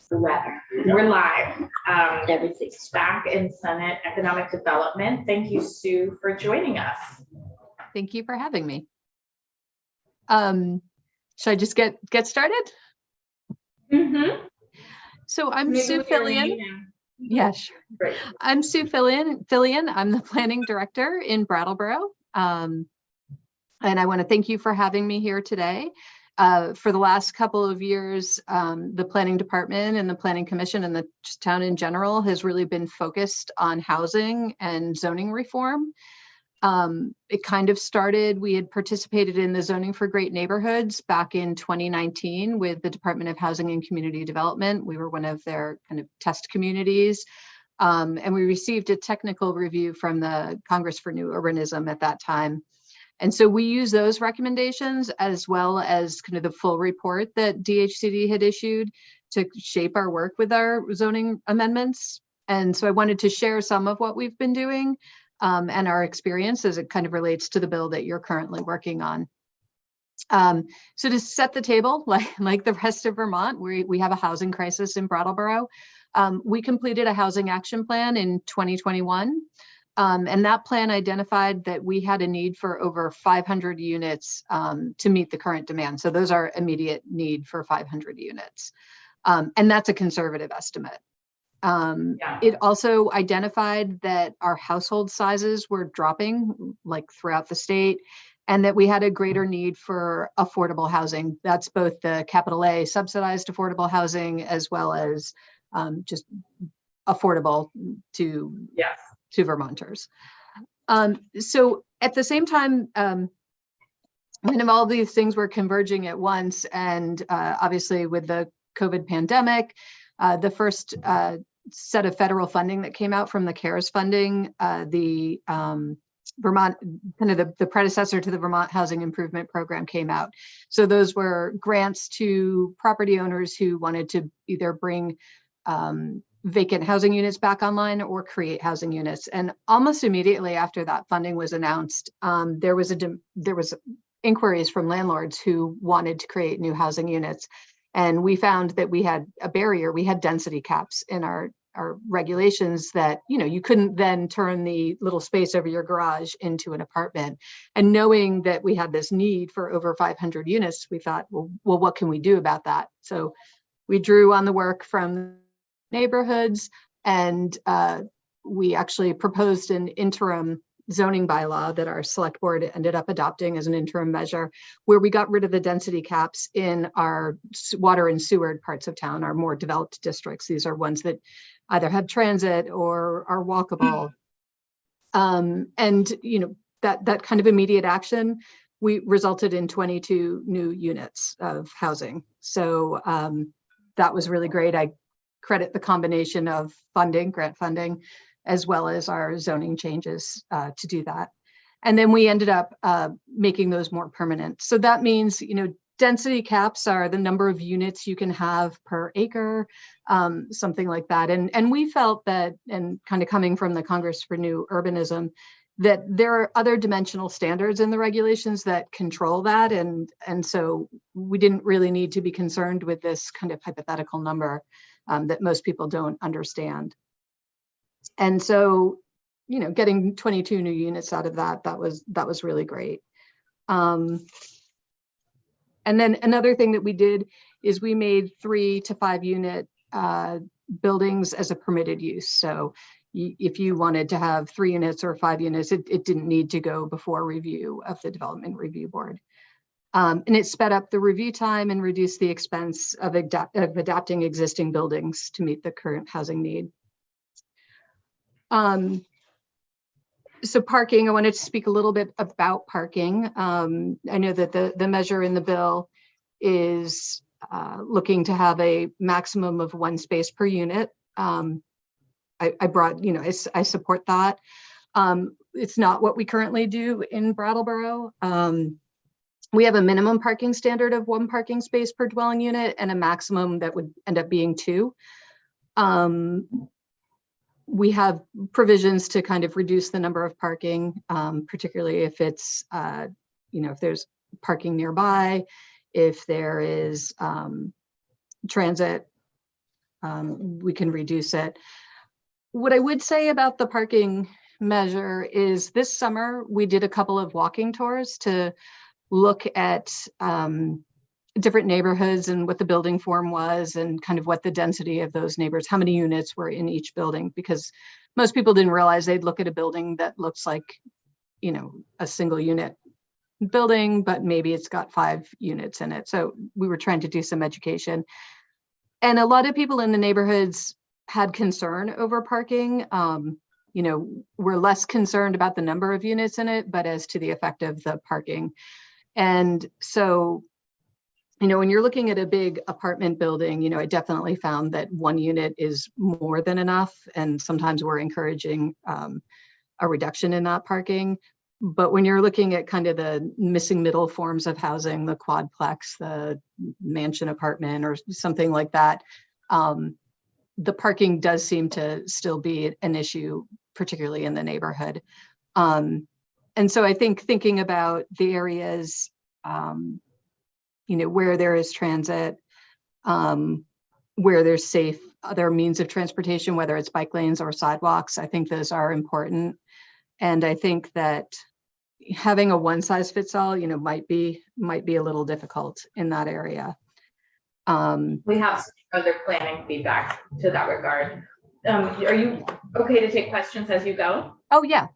We're live. Everything's back in Senate Economic Development. Thank you, Sue, for joining us. Thank you for having me. Should I just get started? Mm-hmm. So I'm Sue Fillion. Yeah, sure. Great. I'm Sue Fillion. I'm the planning director in Brattleboro. And I want to thank you for having me here today. For the last couple of years, the planning department and the planning commission and the town in general has really been focused on housing and zoning reform. It kind of started, we had participated in the Zoning for Great Neighborhoods back in 2019 with the Department of Housing and Community Development. We were one of their kind of test communities. And we received a technical review from the Congress for New Urbanism at that time. And so we use those recommendations as well as kind of the full report that DHCD had issued to shape our work with our zoning amendments. And so I wanted to share some of what we've been doing and our experience as it kind of relates to the bill that you're currently working on. So to set the table, like the rest of Vermont, we have a housing crisis in Brattleboro. We completed a housing action plan in 2021. And that plan identified that we had a need for over 500 units to meet the current demand. So those are immediate need for 500 units. And that's a conservative estimate. It also identified that our household sizes were dropping like throughout the state and that we had a greater need for affordable housing. That's both the capital A subsidized affordable housing as well as just affordable to Vermonters. So at the same time, when all these things were converging at once, and obviously with the COVID pandemic, the first set of federal funding that came out from the CARES funding, the Vermont, kind of the predecessor to the Vermont Housing Improvement Program came out. So those were grants to property owners who wanted to either bring vacant housing units back online or create housing units. And almost immediately after that funding was announced, there was inquiries from landlords who wanted to create new housing units. And we found that we had a barrier. We had density caps in our regulations that, you couldn't then turn the little space over your garage into an apartment. And knowing that we had this need for over 500 units, we thought, well, what can we do about that? So we drew on the work from neighborhoods, and we actually proposed an interim zoning bylaw that our select board ended up adopting as an interim measure, where we got rid of the density caps in our water and sewer parts of town, our more developed districts. These are ones that either have transit or are walkable. And that kind of immediate action, we resulted in 22 new units of housing. So that was really great. I credit the combination of funding, grant funding, as well as our zoning changes to do that. And then we ended up making those more permanent. So that means, density caps are the number of units you can have per acre, something like that. And we felt that, and kind of coming from the Congress for New Urbanism, that there are other dimensional standards in the regulations that control that. And so we didn't really need to be concerned with this kind of hypothetical number that most people don't understand. And so, getting 22 new units out of that was really great. And then another thing that we did is we made 3 to 5 unit buildings as a permitted use. So if you wanted to have 3 units or 5 units, it didn't need to go before review of the Development Review Board. And it sped up the review time and reduced the expense of adapting existing buildings to meet the current housing need. So parking, I wanted to speak a little bit about parking. I know that the measure in the bill is looking to have a maximum of 1 space per unit. I support that. It's not what we currently do in Brattleboro. We have a minimum parking standard of 1 parking space per dwelling unit and a maximum that would end up being 2. We have provisions to kind of reduce the number of parking, particularly if it's, if there's parking nearby, if there is transit we can reduce it. What I would say about the parking measure is this summer, we did a couple of walking tours to look at different neighborhoods and what the building form was and kind of what the density of those neighbors, how many units were in each building, because most people didn't realize they'd look at a building that looks like, you know, a single unit building, but maybe it's got 5 units in it. So we were trying to do some education. And a lot of people in the neighborhoods had concern over parking. You know, we're less concerned about the number of units in it, but as to the effect of the parking. And so, you know, when you're looking at a big apartment building, you know, I definitely found that 1 unit is more than enough. And sometimes we're encouraging a reduction in that parking. But when you're looking at kind of the missing middle forms of housing, the quadplex, the mansion apartment or something like that, the parking does seem to still be an issue, particularly in the neighborhood. And so I think thinking about the areas, you know, where there is transit, where there's safe other means of transportation, whether it's bike lanes or sidewalks, I think those are important. And I think that having a one size fits all, you know, might be a little difficult in that area. We have some other planning feedback to that regard. Are you okay to take questions as you go? Oh, yeah.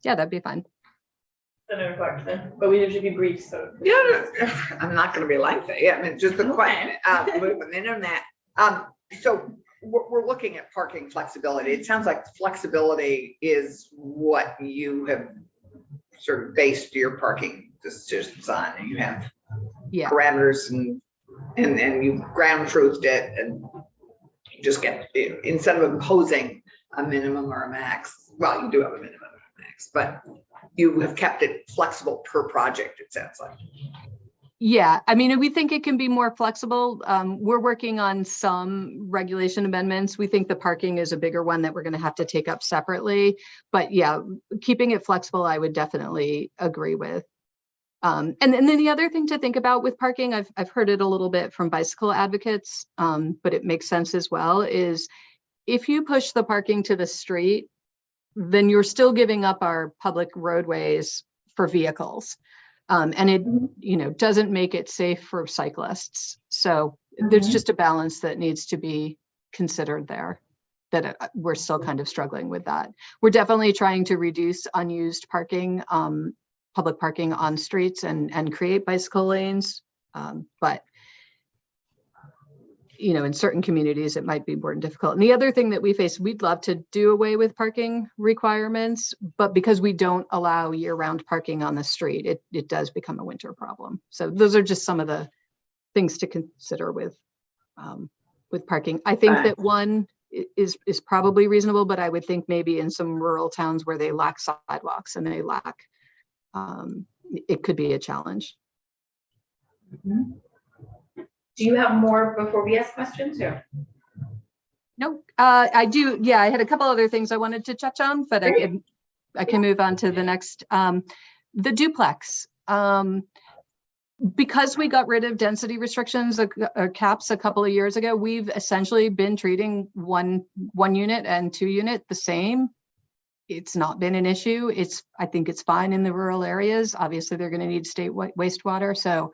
Yeah, that'd be fine. Senator Clarkson, but we should be brief, so. Yeah, I'm not going to be lengthy. I mean, just a question, moving on that. So we're looking at parking flexibility. It sounds like flexibility is what you have sort of based your parking decisions on. You have parameters and you ground truthed it, and you just get, instead of imposing a minimum or a max, well, you do have a minimum and a max, but you have kept it flexible per project, it sounds like. Yeah, I mean, we think it can be more flexible. We're working on some regulation amendments. We think the parking is a bigger one that we're going to have to take up separately. But yeah, keeping it flexible, I would definitely agree with. And then the other thing to think about with parking, I've heard it a little bit from bicycle advocates, but it makes sense as well, is if you push the parking to the street, then you're still giving up our public roadways for vehicles. And it, you know, doesn't make it safe for cyclists. So there's just a balance that needs to be considered there, that we're still kind of struggling with that. We're definitely trying to reduce unused parking, public parking on streets and create bicycle lanes. But you know, in certain communities, it might be more difficult. And the other thing that we face, we'd love to do away with parking requirements, but because we don't allow year-round parking on the street, it does become a winter problem. So those are just some of the things to consider with parking. I think that 1 is probably reasonable, but I would think maybe in some rural towns where they lack sidewalks and they lack, it could be a challenge. Do you have more before we ask questions? Or? No, I do. Yeah, I had a couple other things I wanted to touch on, but I can move on to the next. The duplex. Because we got rid of density restrictions or caps a couple of years ago, we've essentially been treating one unit and 2 unit the same. It's not been an issue. I think it's fine in the rural areas. Obviously, they're going to need state wastewater, so.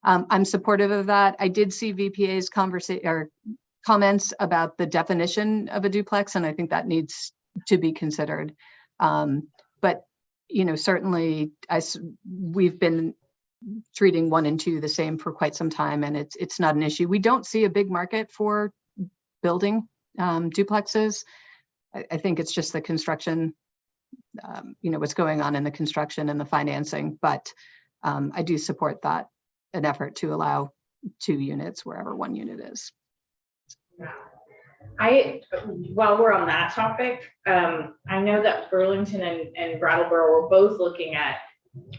I'm supportive of that. I did see VPA's comments about the definition of a duplex, and I think that needs to be considered. But you know, certainly, we've been treating 1 and 2 the same for quite some time, and it's not an issue. We don't see a big market for building duplexes. I think it's just the construction, you know, what's going on in the construction and the financing. But I do support that. An effort to allow 2 units wherever 1 unit is. While we're on that topic, I know that Burlington and Brattleboro were both looking at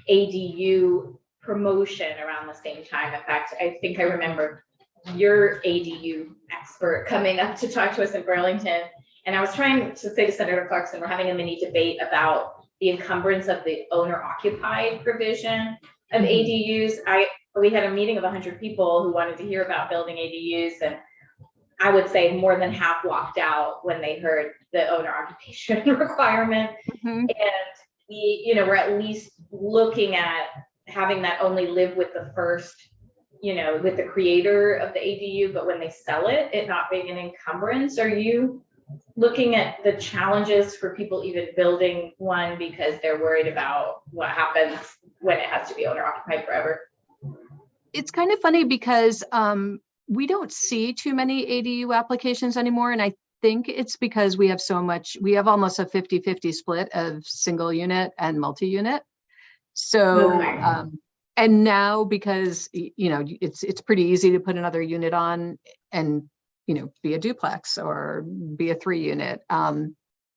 ADU promotion around the same time. In fact, I think I remember your ADU expert coming up to talk to us in Burlington. And I was trying to say to Senator Clarkson, we're having a mini debate about the encumbrance of the owner occupied provision of ADUs. We had a meeting of 100 people who wanted to hear about building ADUs, and I would say more than half walked out when they heard the owner occupation requirement. Mhm. And we're at least looking at having that only live with the first, with the creator of the ADU, but when they sell it, it not being an encumbrance. Are you looking at the challenges for people even building one because they're worried about what happens when it has to be owner occupied forever? It's kind of funny because we don't see too many ADU applications anymore. And I think it's because we have almost a 50-50 split of single unit and multi-unit. So, Okay. and now because, it's pretty easy to put another unit on and, be a duplex or be a 3-unit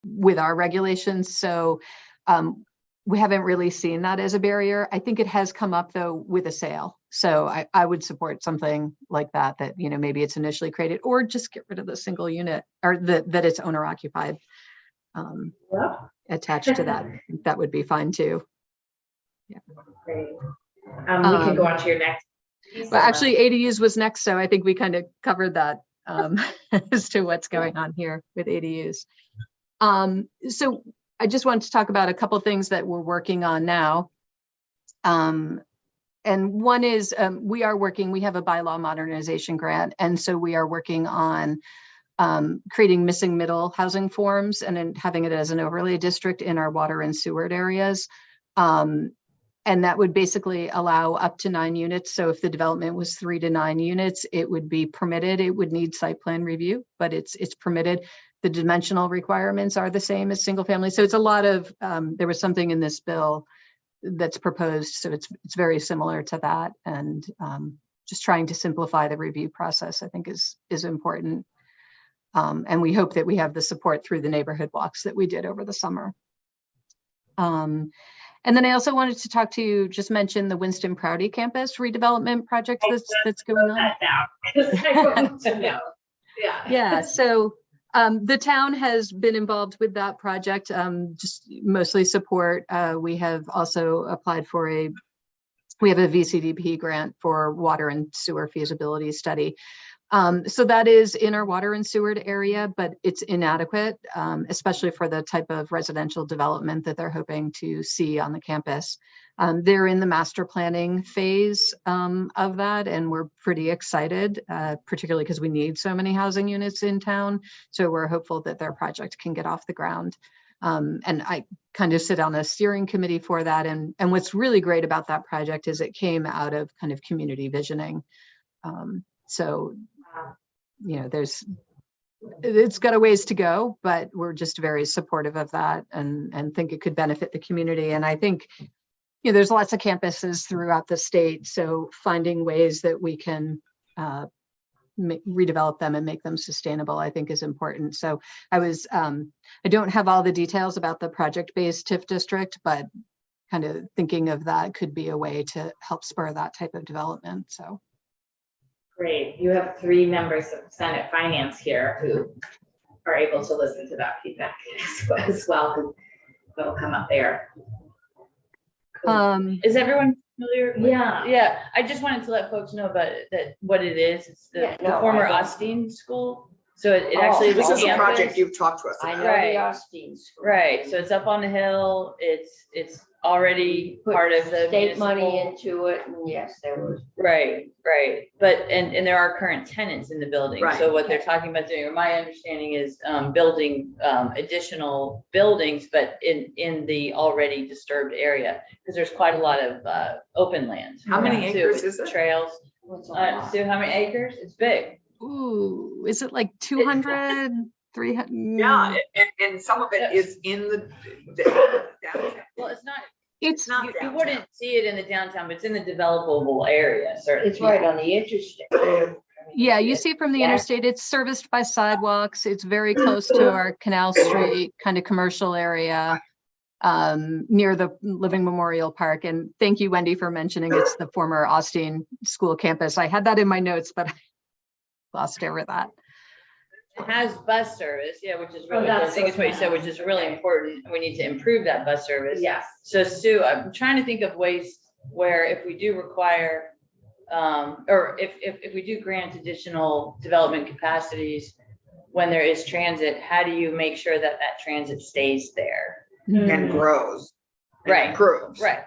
with our regulations. So we haven't really seen that as a barrier. I think it has come up though with a sale. So I would support something like that, maybe it's initially created, or just get rid of the single unit, or that it's owner occupied attached to that. That would be fine too. Great. We can go on to your next piece. Well, actually ADUs was next. So I think we kind of covered that as to what's going on here with ADUs. So I just wanted to talk about a couple things that we're working on now. And one is we have a bylaw modernization grant. And so we are working on creating missing middle housing forms and then having it as an overlay district in our water and sewer areas. And that would basically allow up to 9 units. So if the development was 3 to 9 units, it would be permitted. It would need site plan review, but it's permitted. The dimensional requirements are the same as single family. So it's a lot of, there was something in this bill that's proposed. So it's very similar to that. And just trying to simplify the review process, I think is important. And we hope that we have the support through the neighborhood walks that we did over the summer. And then I also wanted to talk to you, just mention the Winston Prouty campus redevelopment project that's going on. I want to know. Yeah. Yeah, so the town has been involved with that project, just mostly support. We have also applied we have a VCDP grant for water and sewer feasibility study. So that is in our water and sewer area, but it's inadequate, especially for the type of residential development that they're hoping to see on the campus. They're in the master planning phase of that, and we're pretty excited, particularly because we need so many housing units in town. So we're hopeful that their project can get off the ground. And I kind of sit on a steering committee for that. And what's really great about that project is it came out of kind of community visioning. So it's got a ways to go, but we're just very supportive of that and think it could benefit the community. And I think, there's lots of campuses throughout the state. So finding ways that we can redevelop them and make them sustainable, I think is important. So I don't have all the details about the project-based TIF district, but kind of thinking of that could be a way to help spur that type of development. So. Great. You have 3 members of Senate Finance here who are able to listen to that feedback as well, because it'll come up there. Cool. Is everyone familiar? Yeah. I just wanted to let folks know about what it is. It's the former Austin School. So it actually is This a is a campus. project you've talked to us I about. know Right. the Austin School. Right. So it's up on the hill. It's already Put part of the state money municipal- into it, and yes, there was. Right. But and there are current tenants in the building. Right. So what they're talking about doing, or my understanding is building additional buildings, but in the already disturbed area, because there's quite a lot of open land. How many too, acres with is it? Trails. What's a lot? Sue, how many acres? It's big. Ooh, is it like 200, 300? Yeah, and some of it is in the downtown. Well, it's not. It's not You downtown. wouldn't see it in the downtown, but it's in the developable area. Certainly. It's right on the interstate. Yeah, you see from the Yeah. interstate, it's serviced by sidewalks. It's very close to our Canal Street kind of commercial area near the Living Memorial Park. And thank you, Wendy, for mentioning it's the former Austin School campus. I had that in my notes, but I glossed over that. It has bus service, yeah, which is really, I that's think it's what you said, so which is really important. We need to improve that bus service. Yes. So Sue, I'm trying to think of ways where if we do require or if we do grant additional development capacities, when there is transit, how do you make sure that that transit stays there? And grows. and Right. Improves. Right.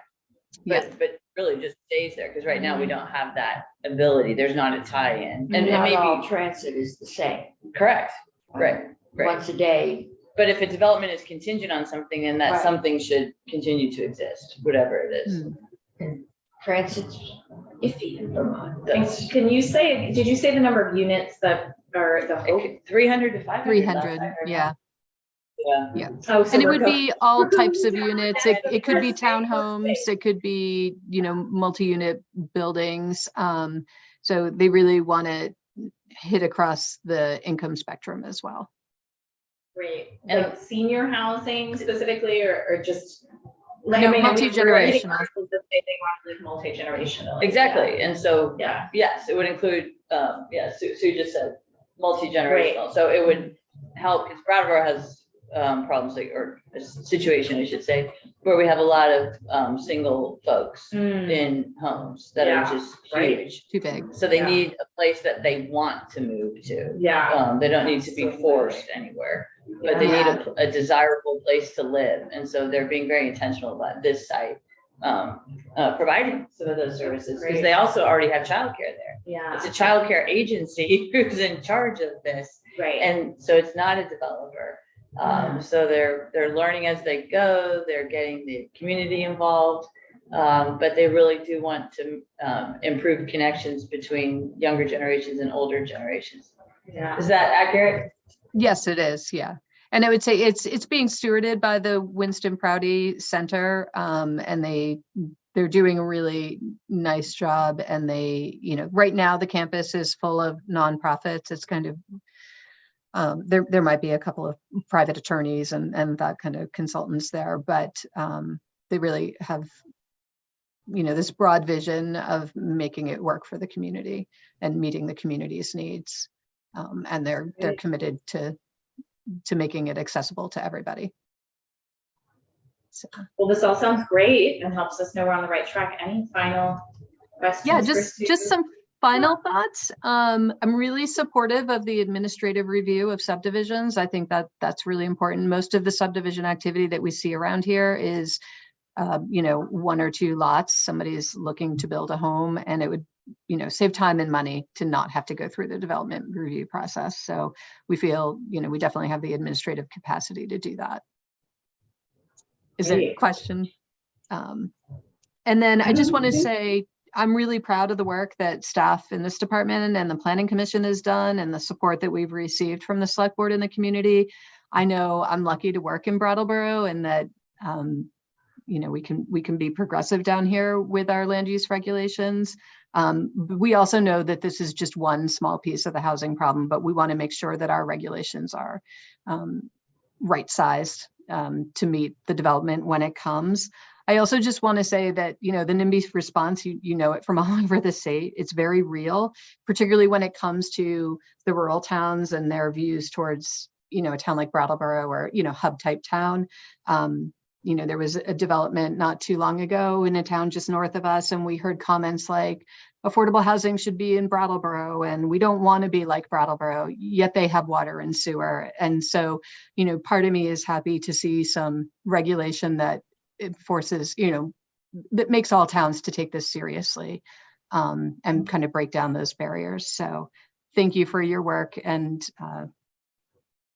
Yeah. But really just stays there, because right now we don't have that ability. There's not a tie-in. And Not all maybe, transit is the same. correct, right. Once a day. But if a development is contingent on something, then that Right. something should continue to exist, whatever it is. Transit's iffy in Vermont. And That's can you say, did you say the number of units that are the hope? 300 to 500. 300, yeah. Yeah. Oh, so And it we're would go- be all types of units. It could be townhomes, it could be, multi-unit buildings. So they really want to hit across the income spectrum as well. Great, And- like senior housing specifically, or just? Like, No, I mean, multi-generational. commercials that say they want to live multi-generational. Exactly. And so, Yeah, yes, it would include, Sue just said multi-generational. So it would help, because Brattleboro has problems, or a situation, I should say, where we have a lot of single folks Mm, in homes that Yeah, are just right. huge. Too big. So they Yeah. need a place that they want to move to. yeah. They don't need to be forced anywhere, but they Yeah. need a desirable place to live. And so they're being very intentional about this site providing some of those services, because Great. they also already have childcare there. Yeah, It's a childcare agency who's in charge of this. right. And so it's not a developer. So they're learning as they go, they're getting the community involved. But they really do want to improve connections between younger generations and older generations. Yeah. Is that accurate? Yes, it is. Yeah. And I would say it's being stewarded by the Winston Prouty Center. And they're doing a really nice job. And right now the campus is full of nonprofits. It's kind of, there might be a couple of private attorneys and that kind of consultants there, but they really have, this broad vision of making it work for the community and meeting the community's needs. And they're committed to making it accessible to everybody. So, Well, this all sounds great and helps us know we're on the right track. Any final questions? yeah, for just Sue? some final thoughts. I'm really supportive of the administrative review of subdivisions. I think that's really important. Most of the subdivision activity that we see around here is, one or two lots. Somebody's looking to build a home, and it would, save time and money to not have to go through the development review process. So we feel, we definitely have the administrative capacity to do that. Is there a Great. question? And then I just want to say, I'm really proud of the work that staff in this department and the Planning Commission has done, and the support that we've received from the select board and the community. I know I'm lucky to work in Brattleboro, and that, we can be progressive down here with our land use regulations. But we also know that this is just one small piece of the housing problem, but we want to make sure that our regulations are right-sized to meet the development when it comes. I also just want to say that, the NIMBY response, you know it from all over the state. It's very real, particularly when it comes to the rural towns and their views towards, a town like Brattleboro or, hub type town. There was a development not too long ago in a town just north of us, and we heard comments like affordable housing should be in Brattleboro, and we don't want to be like Brattleboro, yet they have water and sewer. And so, part of me is happy to see some regulation that it forces, that makes all towns to take this seriously, and kind of break down those barriers. So thank you for your work, and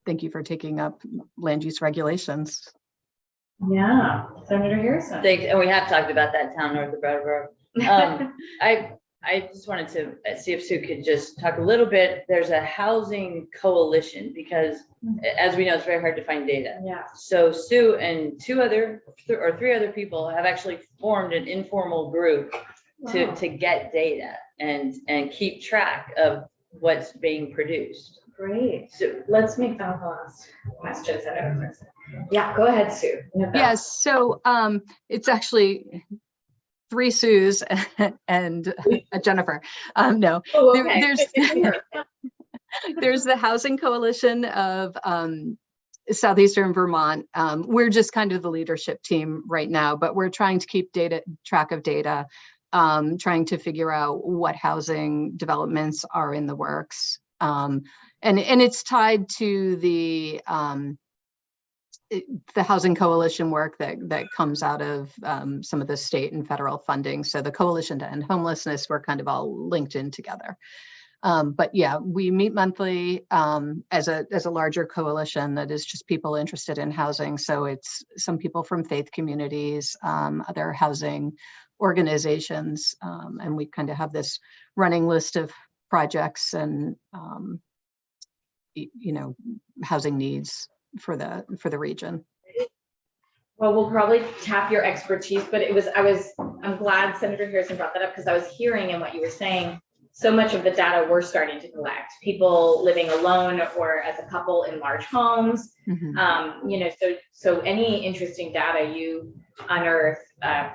thank you for taking up land use regulations. Yeah, Senator Harrison. Thanks. And we have talked about that town north of Brattleboro. I just wanted to see if Sue could just talk a little bit. There's a housing coalition, because as we know, it's very hard to find data. Yeah. So Sue and three other people have actually formed an informal group Wow. to get data and keep track of what's being produced. Great. So Let's make that the last question, Senator Harrison. Yeah, go ahead, Sue. Yes, so it's actually 3 Sues and a Jennifer. No, Oh, there- okay. there's the Housing Coalition of Southeastern Vermont. We're just kind of the leadership team right now, but we're trying to keep track of data. trying to figure out what housing developments are in the works. And it's tied to the Housing Coalition work that comes out of some of the state and federal funding. So the Coalition to End Homelessness, we're kind of all linked in together. But yeah, we meet monthly as a larger coalition that is just people interested in housing. So it's some people from faith communities, other housing organizations, and we kind of have this running list of projects and housing needs for the region. Well, we'll probably tap your expertise, but I'm glad Senator Harrison brought that up, because I was hearing in what you were saying, so much of the data we're starting to collect, people living alone or as a couple in large homes. So any interesting data you unearth,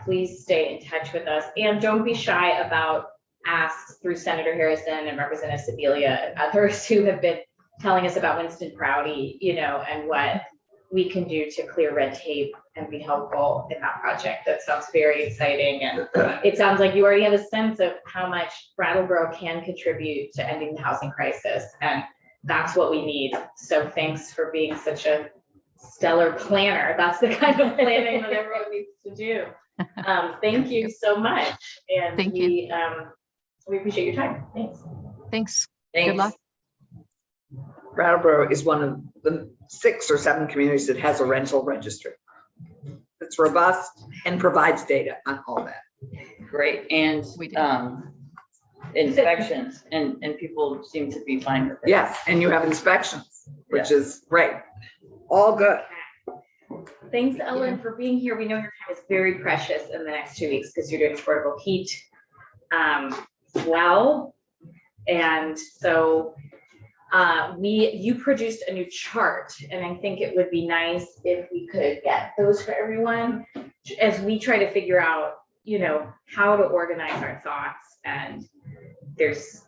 please stay in touch with us, and don't be shy about asks through Senator Harrison and Representative Sibilia and others who have been telling us about Winston Prouty, and what we can do to clear red tape and be helpful in that project. That sounds very exciting. And it sounds like you already have a sense of how much Brattleboro can contribute to ending the housing crisis. And that's what we need. So thanks for being such a stellar planner. That's the kind of planning that everyone needs to do. Thank you so much. And Thank you. We appreciate your time. Thanks. Thanks. Thanks. Good luck. Brattleboro is one of the 6 or 7 communities that has a rental registry. It's robust and provides data on all that. Great, and We did. inspections, and people seem to be fine with it. Yes, and you have inspections, which is great. All good. Thanks, Ellen, for being here. We know your time is very precious in the next 2 weeks because you're doing affordable heat well. And so you produced a new chart, and I think it would be nice if we could get those for everyone as we try to figure out, how to organize our thoughts. And there's,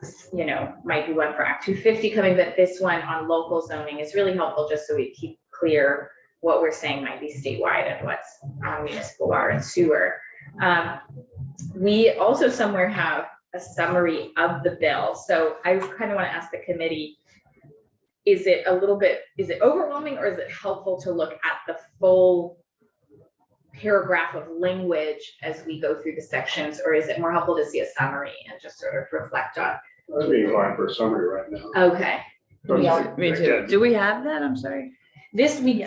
might be one for Act 250 coming, but this one on local zoning is really helpful, just so we keep clear what we're saying might be statewide and what's on municipal water and sewer. We also somewhere have a summary of the bill. So I kind of want to ask the committee, is it overwhelming, or is it helpful to look at the full paragraph of language as we go through the sections, or is it more helpful to see a summry and just sort of reflect on? I'd be fine for a summary right now. Okay. Me too. Do we have that? I'm sorry. This we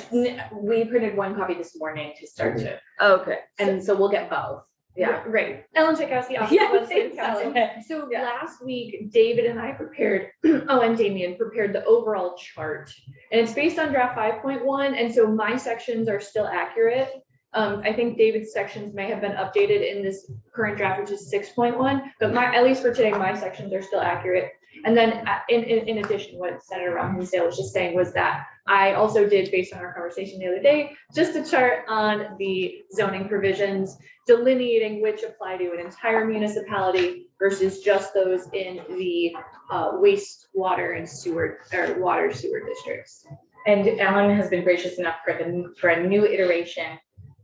printed one copy this morning to start to, Okay. and so we'll get both. Yeah. Right. Ellen Tchaikovsky, Office Yeah, of Legislative Counsel. thanks, So Yeah. last week, David and I prepared, and Damien prepared the overall chart. And it's based on draft 5.1, and so my sections are still accurate. I think David's sections may have been updated in this current draft, which is 6.1, but at least for today, my sections are still accurate. And then in addition, what Senator Hinsdale was just saying was that I also did, based on our conversation the other day, just a chart on the zoning provisions, delineating which apply to an entire municipality versus just those in the wastewater and sewer, or water sewer districts. And Ellen has been gracious enough for a new iteration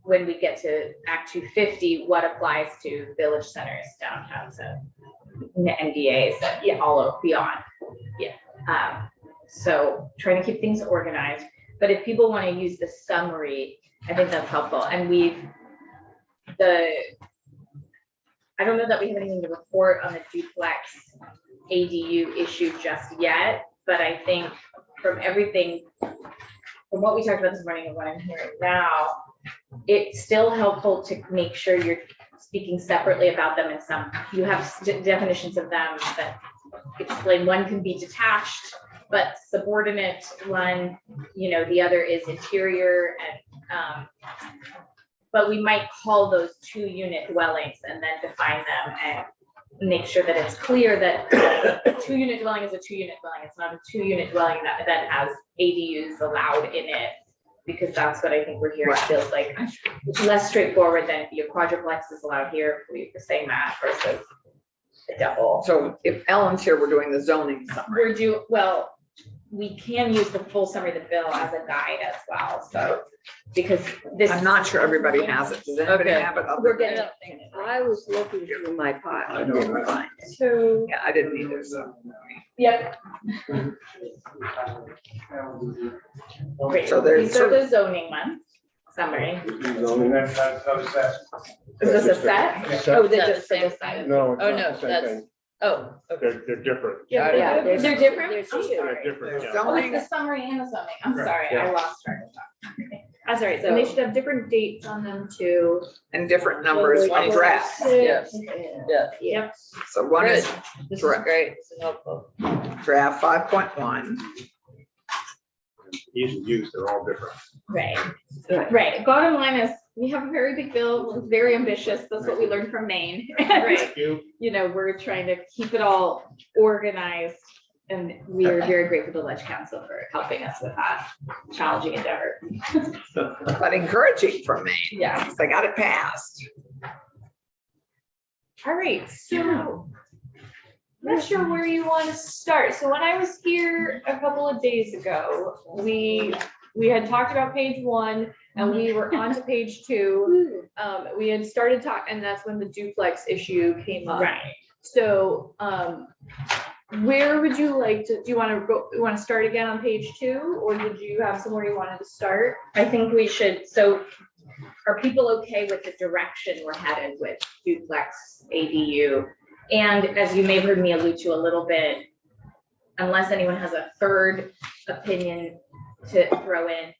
when we get to Act 250, what applies to village centers, downtowns, NDAs, all over beyond. So trying to keep things organized, but if people want to use the summary, I think that's helpful. And I don't know that we have anything to report on the duplex ADU issue just yet, but I think from what we talked about this morning and what I'm hearing now, it's still helpful to make sure you're speaking separately about them in some, you have definitions of them that explain one can be detached, but subordinate one, the other is interior, and but we might call those 2-unit dwellings and then define them and make sure that it's clear that a 2-unit dwelling is a 2-unit dwelling. It's not a 2-unit dwelling that has ADUs allowed in it, because that's what I think we're hearing. It feels like it's less straightforward than if your quadruplex is allowed here, if we're saying that, versus a double. So if Ellen's here, we're doing the zoning summary. we can use the full summary of the bill as a guide as well, so, because this. I'm not sure everybody has it. Does anybody Okay. have it? We're getting. I was looking through my I pile. know. Didn't find it. So, Yeah, I didn't either, so. yep, Great. So there's- These are the zoning ones, summary. Zoning, that was that. Is this a set? Oh, they're That's just for the this same side. No, it's Oh, not no, the same that's- thing. Oh, okay. They're different. yeah, Yeah, they're They're different? There's I'm two. They're sorry. different, yeah. Oh, Zoning, it's the summary and the zoning. I'm Right, sorry, I yeah. lost track of that. that's all right, and they should have different dates on them too. and different numbers from draft. Yes. Yeah. Yep, So one is This is Correct. great. This is helpful. draft 5.1. Ease of use, they're all different. Right, Right. right. Bottom line is, we have a very big bill, it's very ambitious. That's what we learned from Maine. right. You know, we're trying to keep it all organized, and we are very grateful to Ledge Council for helping us with that challenging endeavor. But encouraging from me, Yeah. because I got it passed. All right, so I'm not sure where you want to start. So when I was here a couple of days ago, we had talked about page 1 and we were on to page 2. We had started talking, and that's when the duplex issue came up. Right. So, where would you like to, do you want to go, you want to start again on page 2, or did you have somewhere you wanted to start? I think we should, so are people okay with the direction we're headed with duplex ADU? And as you may have heard me allude to a little bit, unless anyone has a third opinion to throw in,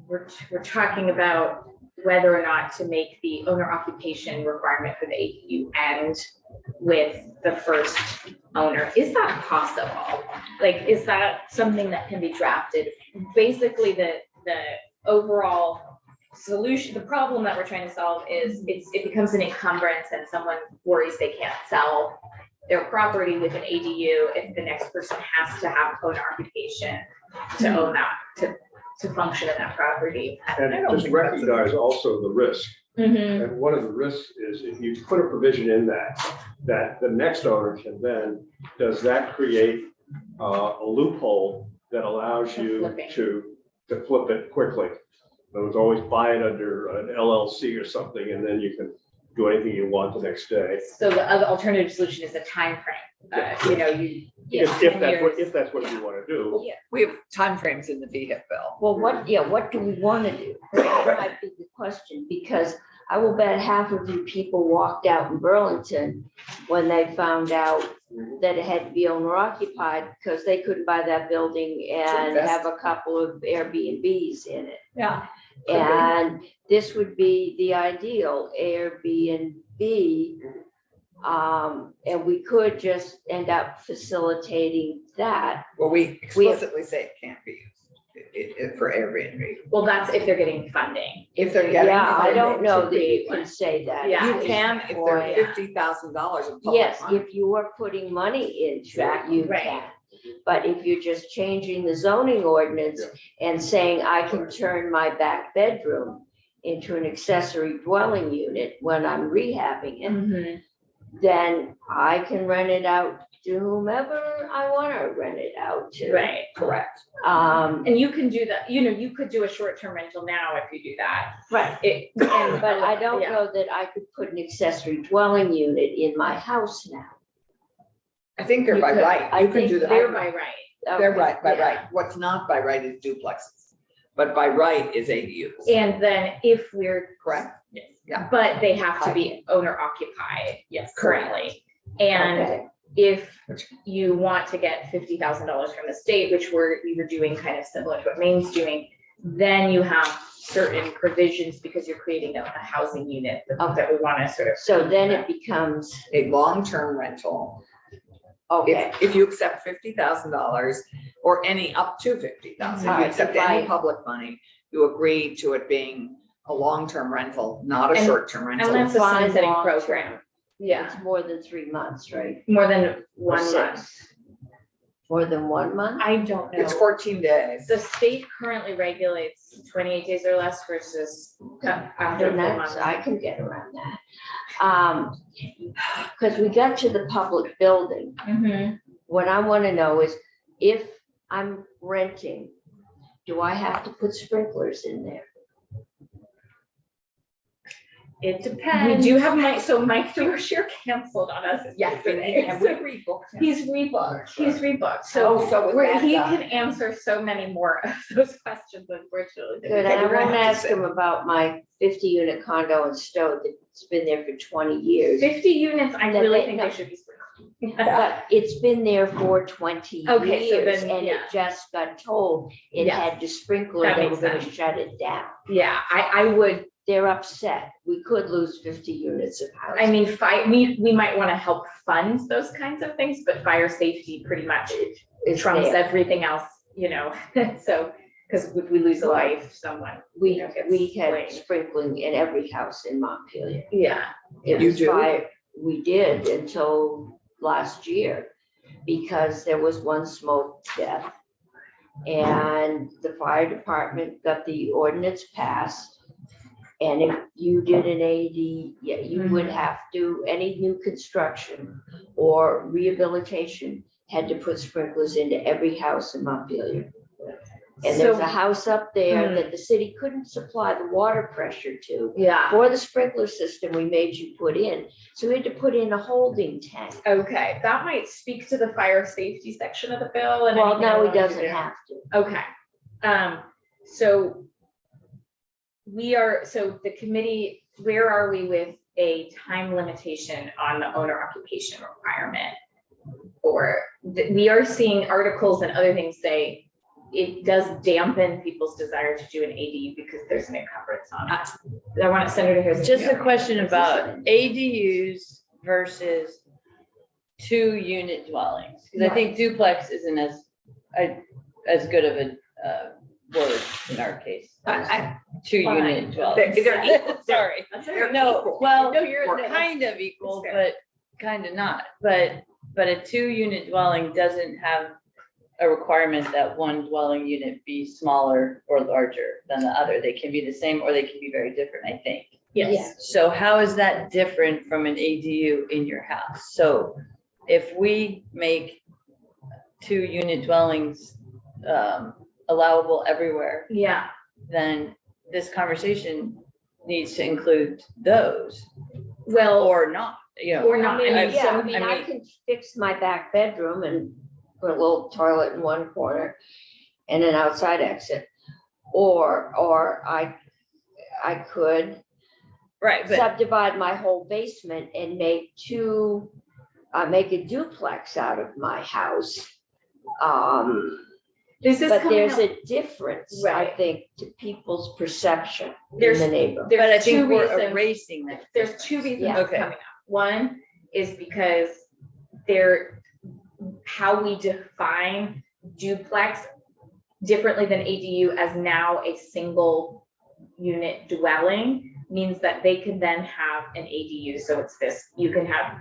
we're talking about whether or not to make the owner occupation requirement for the ADU end with the first owner. Is that possible? Like, is that something that can be drafted? Basically, the overall solution, the problem that we're trying to solve is it becomes an encumbrance and someone worries they can't sell their property with an ADU if the next person has to have owner occupation to own that, to function in that property. I And don't just think that's a- recognize also the risk. Mhm. And one of the risks is if you put a provision in that the next owner can then, does that create a loophole that allows you Flipping. to flip it quickly? There was always buy it under an LLC or something, and then you can do anything you want the next day. So the other alternative solution is a timeframe. You know, If 10 that's years. what you want to do. We have timeframes in the VHIP bill. Well, what do we want to do? That might be the question, because I will bet half of you people walked out in Burlington when they found out that it had to be owner occupied because they couldn't buy that building and invest. have a couple of Airbnbs in it. Yeah. Could be. And this would be the ideal Airbnb. And we could just end up facilitating that. Well, we explicitly say it can't be used for Airbnb. Well, that's if they're getting funding. If they're getting. Yeah, I don't funding know to that you create can one. say that. Yeah. You can if they're Yeah. $50,000 in public Yes, money. if you are putting money into it, you Right. can. But if you're just changing the zoning ordinance and saying I can turn my back bedroom into an accessory dwelling unit when I'm rehabbing it, Mhm. then I can rent it out to whomever I want to rent it out to. Right. Correct. And you can do that, you know, you could do a short-term rental now if you do that. Right. But But I don't know that I could put an accessory dwelling unit in my house now. I think they're by You could- right. I You can think do that. They're by right. They're Okay, right, by yeah. right. What's not by right is duplexes, but by right is ADUs. And then if we're, Correct? Yeah. but they have to be owner occupied. Yes. Currently. And Okay. if you want to get $50,000 from the state, which we were doing kind of similar to what Maine's doing, then you have certain provisions because you're creating a housing unit that we want to sort of. So then it becomes, A long-term rental, okay, if you accept $50,000 or any up to 50,000, if you Alright, accept if any I- public money, you agree to it being a long-term rental, not a And- short-term And rental. that's a Fine, sunsetting long-term. program. Yeah, it's more than 3 months, right? more than Or 1 month. 6? More than 1 month? I don't know. It's 14 days. The state currently regulates 28 days or less versus after Then 4 that's, months. I can get around that. Because we got to the public building. Mhm. What I want to know is if I'm renting, do I have to put sprinklers in there? It We depends. do have so Mike Dorshier canceled on us yesterday. And we rebooked him. He's rebooked, so Oh, so where that he guy. can answer so many more of those questions, unfortunately. Good, and I we're gonna won't have to ask say- him about my 50-unit condo in Stowe that's been there for 20 years. 50 units, I That really they- think no. they should be sprinkled. But it's been there for 20 Okay, so years, then, and it yeah. just got told it Yes. had to sprinkle, That they were makes gonna sense. shut it down. Yeah, I would, They're upset. We could lose 50 units of housing. I mean, we might want to help fund those kinds of things, but fire safety pretty much Is trumps there. everything else, so, because if we lose a life, someone, We, gets we had blamed. sprinkling in every house in Montpelier. Yeah. It You was do? We did until last year, because there was one smoke death. And the fire department got the ordinance passed. And if you did an AD, yeah, you would have to, any new construction or rehabilitation had to put sprinklers into every house in Montpelier. And there's So- a house up there that the city couldn't supply the water pressure to. Yeah, For the sprinkler system we made you put in, so we had to put in a holding tank. okay, that might speak to the fire safety section of the bill and. Well, anything now we he want to doesn't do. have to. Okay, so so the committee, where are we with a time limitation on the owner occupation requirement? Or we are seeing articles and other things say it does dampen people's desire to do an ADU because there's an encumbrance on it. I want Senator Harrison. Just a question about ADUs versus 2-unit dwellings, because I think duplex isn't as good of a word in our case. I- 2-unit dwellings. They're equal. Sorry. They're No, equal. well, No, you're- we're no, kind of equal, fair. but kind of not. But a 2-unit dwelling doesn't have a requirement that one dwelling unit be smaller or larger than the other. They can be the same or they can be very different, I think. Yes, So how is that different from an ADU in your house? So if we make 2-unit dwellings allowable everywhere, yeah, then this conversation needs to include those well, or not, you know. or not. I mean, Yeah, I so- mean, I can fix my back bedroom and put a little toilet in one corner and an outside exit. Or I could Right, but subdivide my whole basement and make make a duplex out of my house. This is But coming there's up, a difference, I Right. think, to people's perception in There's- the neighborhood. but I there's think two we're reasons. erasing that. There's two reasons Yeah. it's Okay. coming up. One is because how we define duplex differently than ADU as now a single unit dwelling means that they can then have an ADU. So it's this, you can have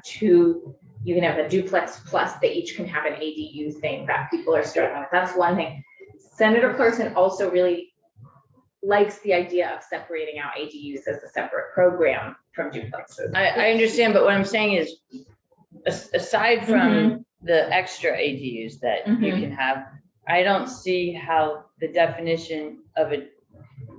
a duplex plus they each can have an ADU thing that people are struggling with. That's one thing. Senator Clarkson also really likes the idea of separating out ADUs as a separate program from duplexes. I understand, but what I'm saying is, aside from the extra ADUs that you Mhm. can have, I don't see how the definition of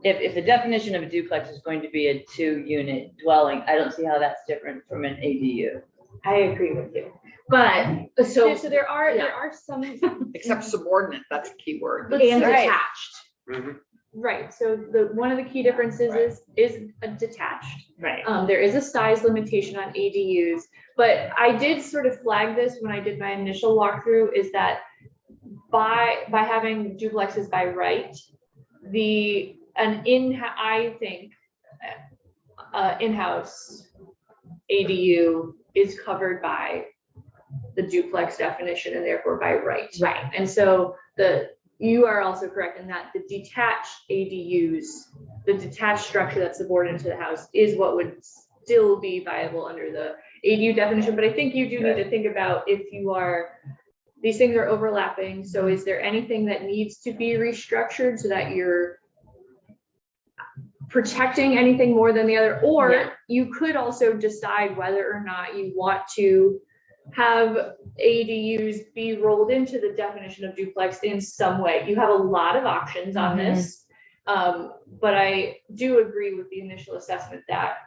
if the definition of a duplex is going to be a 2-unit dwelling, I don't see how that's different from an ADU. I agree with you, but So so there are yeah. some, Except subordinate, that's a key word. and Right. attached, right, so one of the key differences is a detached. right? There is a size limitation on ADUs, but I did sort of flag this when I did my initial walkthrough, is that by having duplexes by right, I think in-house ADU is covered by the duplex definition and therefore by right. Right. And so you are also correct in that the detached ADUs, the detached structure that's subordinate to the house is what would still be viable under the ADU definition. But I think you do need to think about these things are overlapping. So is there anything that needs to be restructured so that you're protecting anything more than the other? Or Yeah. you could also decide whether or not you want to have ADUs be rolled into the definition of duplex in some way. You have a lot of options on this. But I do agree with the initial assessment that,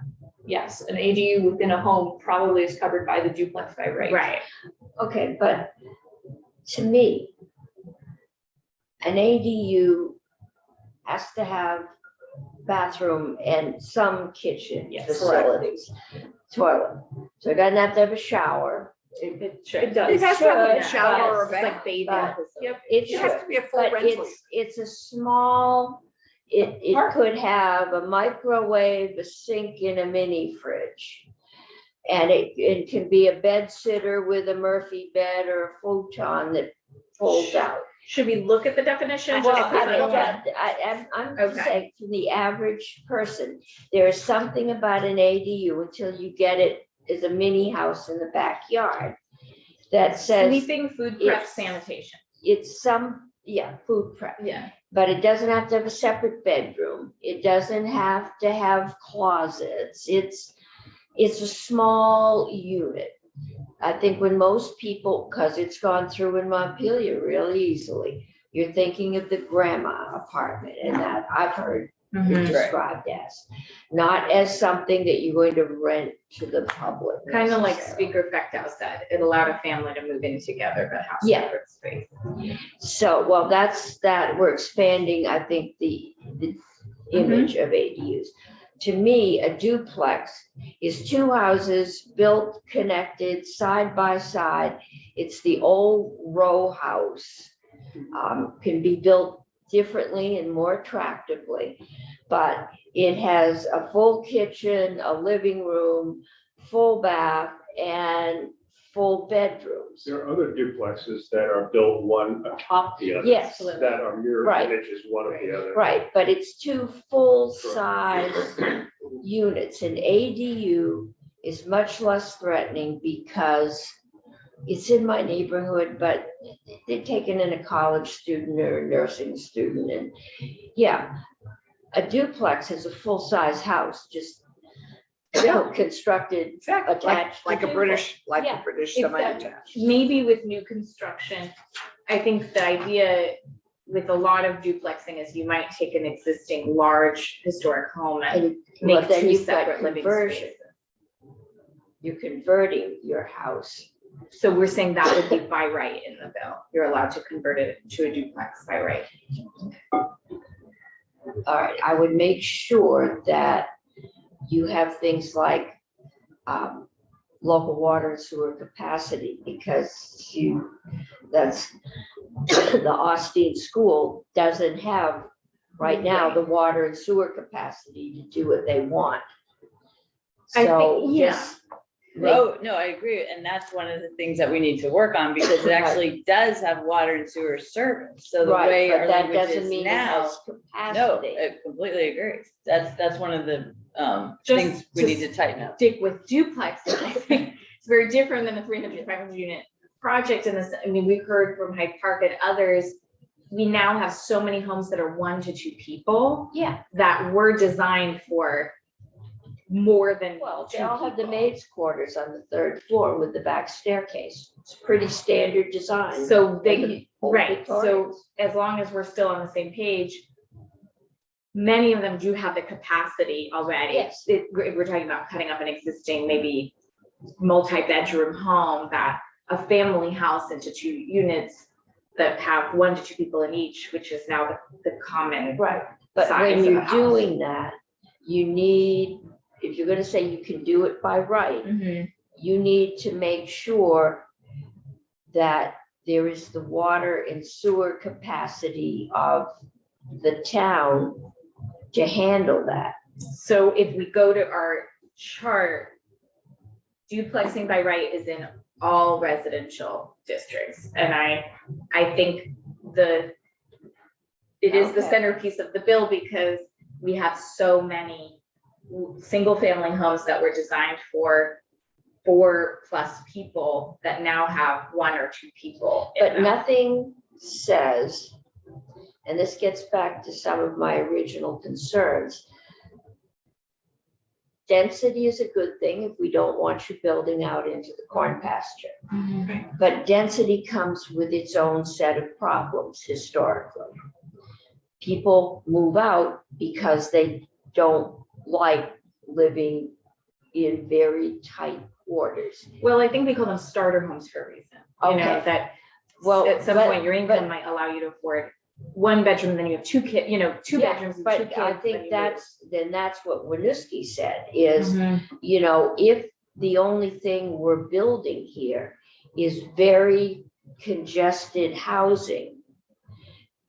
yes, an ADU within a home probably is covered by the duplex by right. Right. Okay, but to me, an ADU has to have bathroom and some kitchen Yes. facilities, toilet. So it doesn't have to have a shower. It should. It does. It has to have a should, shower or a It's bath. like bathing. But- facility. Yep. It It has should, to be a full but rental. it's a small, it Park. could have a microwave, a sink and a mini fridge. And it can be a bed sitter with a Murphy bed or a futon that folds out. Should we look at the definition? Well, Just I because mean, I'm just Okay. saying, for the average person, there is something about an ADU until you get it as a mini house in the backyard that says Anything food prep it's- sanitation. it's food prep. Yeah. But it doesn't have to have a separate bedroom. It doesn't have to have closets. It's a small unit. I think when most people, because it's gone through in Montpelier really easily, you're thinking of the grandma apartment, and that I've heard it described as, not as something that you're going to rent to the public. Kind of like necessarily. Speaker Fectow said, it allowed a family to move in together, but have Yeah. separate space. So, well, that's that, we're expanding, I think, the image of ADUs. To me, a duplex is two houses built, connected, side by side. It's the old row house. Can be built differently and more attractively, but it has a full kitchen, a living room, full bath, and full bedrooms. There are other duplexes that are built one atop the other. Yes, That are mirror Right. images one of the other. right, but it's two full-size units. An ADU is much less threatening because it's in my neighborhood, but they're taking in a college student or a nursing student, and yeah, a duplex is a full-size house, just constructed, Exactly, attached. like a British, like a Yeah, British exactly. semi-attached. Maybe with new construction, I think the idea with a lot of duplexing is you might take an existing large historic home and And well, make then two you've got separate living conversion. spaces. You're converting your house. So we're saying that would be by right in the bill. You're allowed to convert it to a duplex by right. All right, I would make sure that you have things like local water and sewer capacity, because that's the Austin school doesn't have right now the water and sewer capacity to do what they want. I So think, yeah. just make- Oh, no, I agree. And that's one of the things that we need to work on because it actually does have water and sewer service. So the right, way but our that language doesn't is mean it now. has No, capacity. I completely agree. That's one of the Just things we to need to tighten up. Stick with duplexes. I think it's very different than a 300, 500 unit project in this. I mean, we've heard from Hyde Park and others. We now have so many homes that are 1 to 2 people Yeah, that were designed for more than well, they 2 all have the people. maid's quarters on the 3rd floor with the back staircase. It's pretty standard design. So for they, the old right, so Victorians. as long as we're still on the same page, many of them do have the capacity already. Yes. We're talking about cutting up an existing, maybe multi-bedroom home, that a family house into 2 units that have 1 to 2 people in each, which is now the common. Right, but size when of you're a house. doing that, you need, if you're gonna say you can do it by right, you need to make sure that there is the water and sewer capacity of the town to handle that. So if we go to our chart, duplexing by right is in all residential districts. And I think it is the Okay. centerpiece of the bill because we have so many single family homes that were designed for 4+ people that now have 1 or 2 people in But them. nothing says, and this gets back to some of my original concerns, density is a good thing if we don't want you building out into the corn pasture. But density comes with its own set of problems historically. People move out because they don't like living in very tight quarters. Well, I think we call them starter homes for a reason. You know, Okay. that Well, at some but- point your income might allow you to afford one bedroom, then you have two kids, you know, two Yeah, bedrooms and two kids. But I then think you that's what Winooski said is, move. you know, if the only thing we're building here is very congested housing,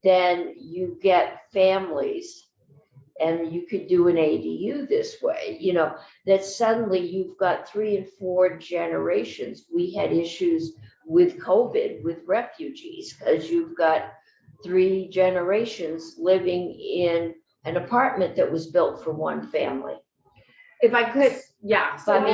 then you get families, and you could do an ADU this way, you know, that suddenly you've got 3 and 4 generations. We had issues with COVID, with refugees, because you've got 3 generations living in an apartment that was built for one family. If I could, yeah. So I So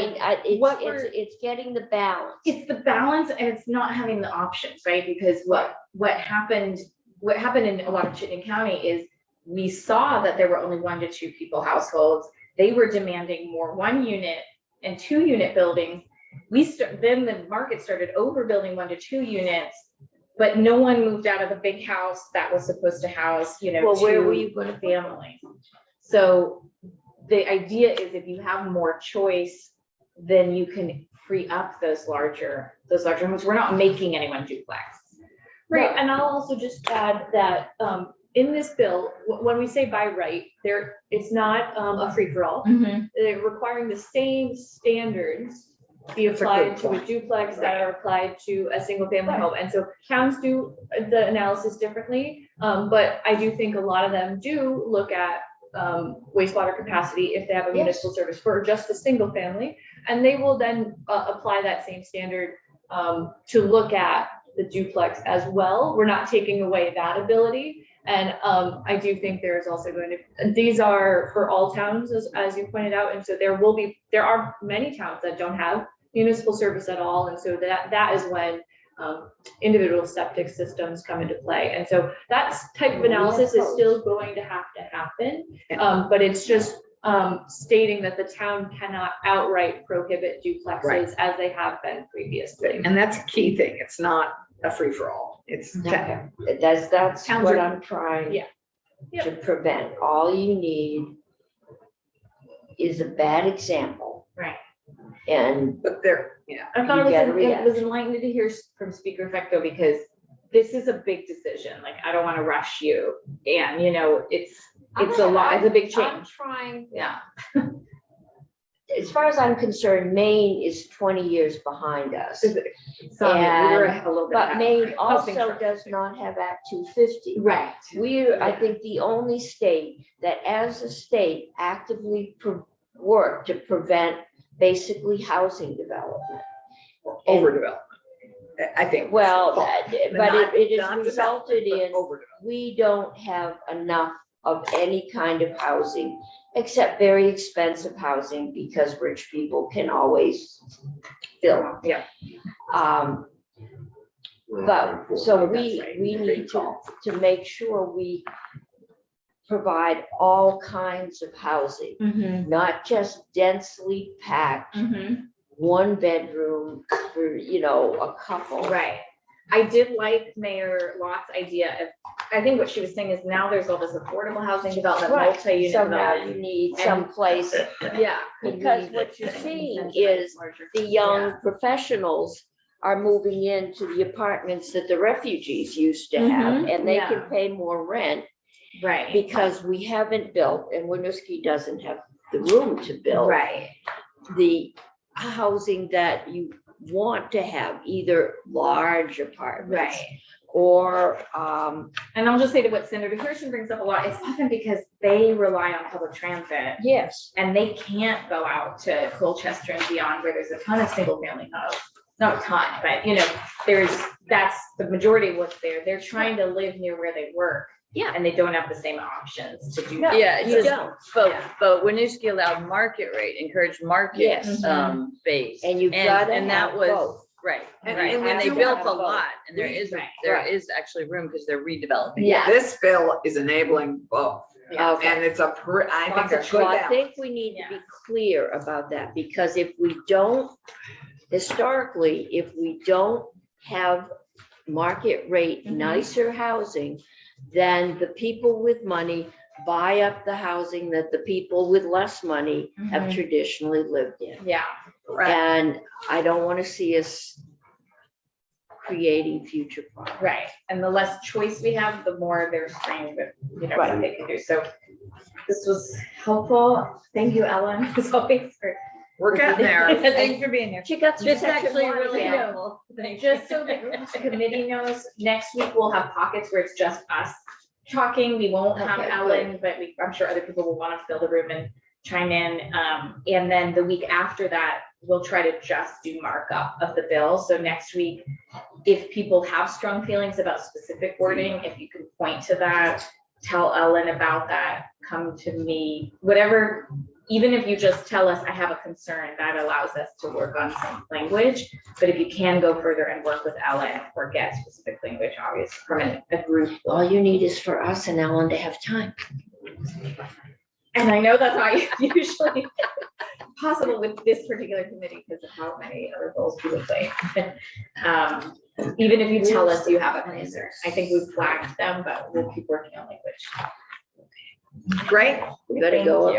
mean, what we're- it's getting the balance. it's the balance and it's not having the options, right? Because what happened in a lot of Chittenden County is we saw that there were only 1 to 2 people households. They were demanding more 1 unit and 2 unit buildings. Then the market started overbuilding 1 to 2 units, but no one moved out of the big house that was supposed to house, you know, Well, where 2 were you gonna put them? families. So the idea is if you have more choice, then you can free up those larger homes. We're not making anyone duplex. Right, and I'll also just add that, in this bill, when we say by right, it's not, a free-for-all. They're requiring the same standards be That's a good applied to a point. duplex that are applied to a single-family home. And so towns do the analysis differently, but I do think a lot of them do look at wastewater capacity if they have a Yes. municipal service for just a single family. And they will then apply that same standard to look at the duplex as well. We're not taking away that ability. And I do think there is also going to, these are for all towns, as you pointed out. And so there are many towns that don't have municipal service at all. And so that is when individual septic systems come into play. And so that type of analysis is still going to happen. But it's just stating that the town cannot outright prohibit duplexes Right. as they have been previously. And that's a key thing. It's not a free-for-all. It's, Okay, that's Towns what are- I'm trying Yeah. Yep. to prevent. All you need is a bad example. Right. And but there, yeah. I thought You get a it was enlightening to hear from Speaker Fecto because this is a big decision. Like, I don't want to rush you. And, you know, it's a lot, it's a big I'm change. trying, Yeah. as far as I'm concerned, Maine is 20 years behind us. So we're a little bit. But ahead. Maine Housing also truck. does not have Act 250. Right. We're, I think, the only state that as a state actively work to prevent basically housing development. Overdevelopment. I think. Well, But but not- it not has resulted development, but in, overdevelopment. we don't have enough of any kind of housing, except very expensive housing, because rich people can always fill. Yeah. But, so That's we right. need Big call. to make sure we provide all kinds of housing, Mm-hmm. not just densely packed, Mm-hmm. 1 bedroom for, a couple. Right. I did like Mayor Lott's idea of, I think what she was saying is now there's all this affordable housing development, Right. multi-unit So now development. you need And- some place, Yeah. because what you're seeing is the young professionals are moving into the apartments that the refugees used to have, Mhm, and they yeah. can pay more rent Right. because we haven't built, and Winooski doesn't have the room to build Right. the housing that you want to have, either large apartments Right. or, And I'll just say to what Senator Hirschen brings up a lot, it's often because they rely on public transit yes, and they can't go out to Colchester and beyond where there's a ton of single family homes. Not a ton, but that's the majority of what's there. They're trying to live near where they work. Yeah. And they don't have the same options to do that. Yeah, it's you just, don't. but Winooski allowed market rate, encouraged market, Yes. base. And you've gotta and that have was both. Right, And right, you and they have to built have a both. lot, and there Right, is right. actually room, because they're redeveloping. Yeah. This bill is enabling both. Yeah. Okay. And it's a, I think Lots of a So good I balance. think we need to be Yes. clear about that, because if we don't, historically, if we don't have market rate Mhm. nicer housing, then the people with money buy up the housing that the people with less money have Mhm. traditionally lived in. Yeah, And I don't want to see us creating future problems. right. And the less choice we have, the more they're strained with, you know, what they can do. So this was helpful. Thank you, Ellen, as always, for. We're getting there. Thanks for being here. She got through It's section actually one really again. helpful. Just so the committee knows, next week we'll have pockets where it's just us talking. We won't have Okay, Ellen, but I'm sure other people will want to fill the room and chime in. And then the week after that, we'll try to just do markup of the bill. So next week, if people have strong feelings about specific wording, if you can point to that, tell Ellen about that, come to me, whatever. Even if you just tell us, I have a concern, that allows us to work on some language. But if you can go further and work with Ellen or get specific language, obviously from a group. All you need is for us and Ellen to have time. And I know that's not usually possible with this particular committee because of how many other roles people play. Even if you tell us you have a concern, I think we've flagged them, but we'll keep working on language. Great. We better Thank go you.